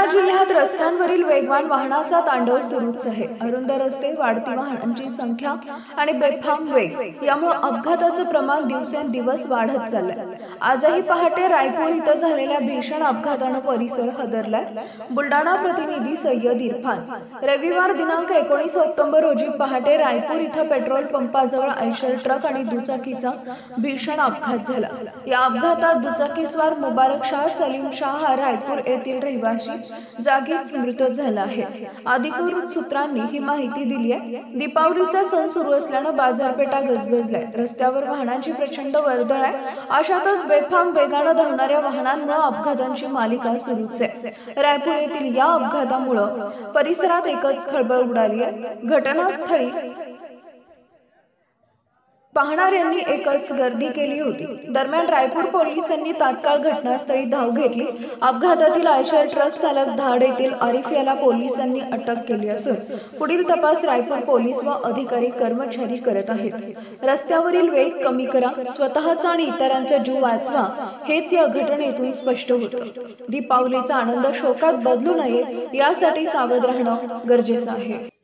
बुलढाणा जिल्ह्यात रस्त्यांवरील वेगवान वाहनाचा तांडव सुरूच आहे। अरुंद रस्ते, वाढती वाहनांची संख्या आणि बेफाम वेग यामुळे अपघाताचं प्रमाण दिवसेंदिवस वाढत चाललंय। आजही पहाटे रायपूर इथं झालेल्या भीषण अपघातानं परिसर हादरलाय। बुलढाणा प्रतिनिधी सय्यद इरफान। रविवार दिनांक 19 ऑक्टोबर रोजी पहाटे रायपूर इथं पेट्रोल पंपाजवळ आयशर ट्रक आणि दुचाकीचा भीषण अपघात झाला। या अपघातात दुचाकीस्वार मुबारक शाह सलीम शाह हा रायपूर येथील रहिवासी जागीच मृत झाला आहे। अधिकृत सूत्रांनी ही माहिती दिली आहे। दीपावलीचा सण सुरू असल्याने बाजारपेठा गजबजलाय। रस्त्यावर वाहनांची प्रचंड वर्दळ आहे। अशातच बेफाम वेगाने धावणाऱ्या वाहनांमुळे अपघातांची मालिका सुरूच आहे। रायपूर येथील या अपघातामुळे परिसरात एकच खळबळ उडाली आहे। घटनास्थळी पाहणाऱ्यांनी एकच गर्दी केली होती। दरम्यान रायपूर पोलिसांनी तात्काळ घटनास्थळी धाव घेतली। अपघातातील आयशर ट्रक चालक धाड येथील आरिफ याला पोलिसांनी अटक केली असून पुढील तपास रायपूर पोलीस व अधिकारी कर्मचारी करत आहेत। रस्त्यावरील वेग कमी करा, स्वतःचा आणि इतरांचा जीव वाचवा, हेच या घटनेतून स्पष्ट होतं। दीपावलीचा आनंद शोकात बदलू नये यासाठी सावध राहणं गरजेचं आहे।